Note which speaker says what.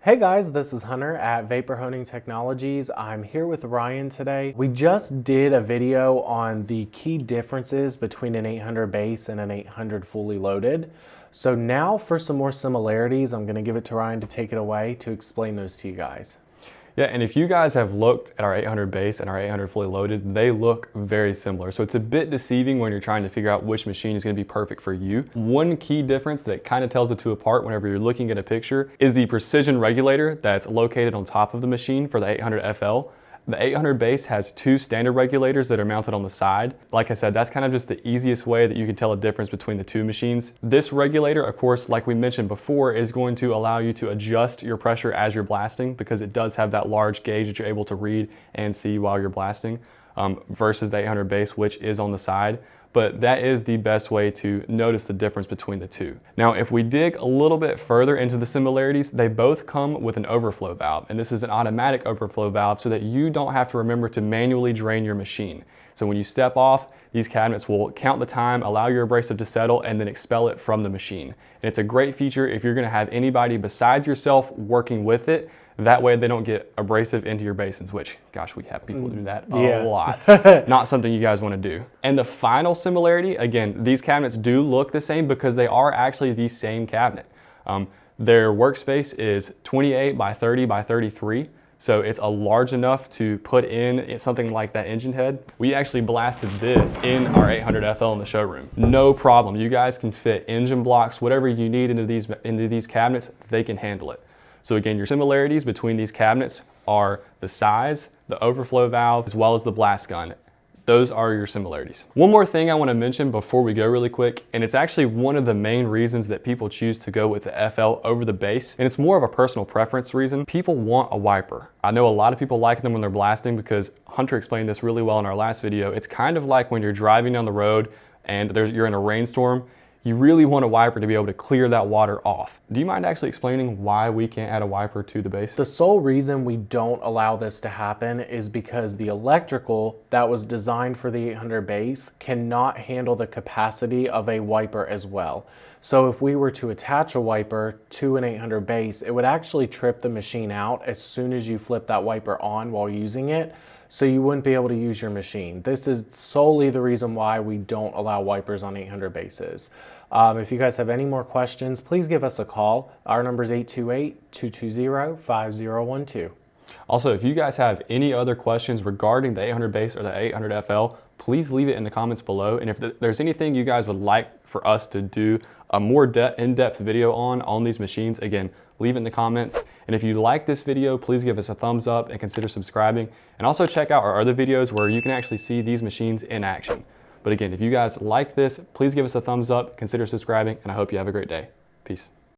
Speaker 1: Hey guys, this is Hunter at Vapor Honing Technologies. I'm here with Ryan today. We just did a video on the key differences between an 800 base and an 800 fully loaded. So now for some more similarities, I'm going to give it to Ryan to take it away to explain those to you guys.
Speaker 2: Yeah, and if you guys have looked at our 800 base and our 800 fully loaded, they look very similar. So it's a bit deceiving when you're trying to figure out which machine is going to be perfect for you. One key difference that kind of tells the two apart whenever you're looking at a picture is the precision regulator that's located on top of the machine for the 800 FL. The 800 base has two standard regulators that are mounted on the side. Like I said, that's kind of just the easiest way that you can tell a difference between the two machines. This regulator, of course, like we mentioned before, is going to allow you to adjust your pressure as you're blasting because it does have that large gauge that you're able to read and see while you're blasting versus the 800 base, which is on the side. But that is the best way to notice the difference between the two. Now, if we dig a little bit further into the similarities, they both come with an overflow valve, and this is an automatic overflow valve so that you don't have to remember to manually drain your machine. So when you step off, these cabinets will count the time, allow your abrasive to settle, and then expel it from the machine. And it's a great feature if you're gonna have anybody besides yourself working with it. That way they don't get abrasive into your basins, which, gosh, we have people do that a lot. Not something you guys want to do. And the final similarity, again, these cabinets do look the same because they are actually the same cabinet. Their workspace is 28 by 30 by 33. So it's a large enough to put in something like that engine head. We actually blasted this in our 800 FL in the showroom. No problem. You guys can fit engine blocks, whatever you need into these cabinets, they can handle it. So again, your similarities between these cabinets are the size, the overflow valve, as well as the blast gun. Those are your similarities. One more thing I want to mention before we go really quick, and it's actually one of the main reasons that people choose to go with the FL over the base, and it's more of a personal preference reason. People want a wiper. I know a lot of people like them when they're blasting because Hunter explained this really well in our last video. It's kind of like when you're driving down the road and you're in a rainstorm. You really want a wiper to be able to clear that water off. Do you mind actually explaining why we can't add a wiper to the base?
Speaker 1: The sole reason we don't allow this to happen is because the electrical that was designed for the 800 base cannot handle the capacity of a wiper as well. So if we were to attach a wiper to an 800 base, it would actually trip the machine out as soon as you flip that wiper on while using it. So you wouldn't be able to use your machine. This is solely the reason why we don't allow wipers on 800 bases. If you guys have any more questions, please give us a call. Our number is 828-220-5012.
Speaker 2: Also, if you guys have any other questions regarding the 800 base or the 800 FL, please leave it in the comments below. And if there's anything you guys would like for us to do a more in-depth video on these machines, again, leave it in the comments. And if you like this video, please give us a thumbs up and consider subscribing. And also check out our other videos where you can actually see these machines in action. But again, if you guys like this, please give us a thumbs up, consider subscribing, and I hope you have a great day. Peace.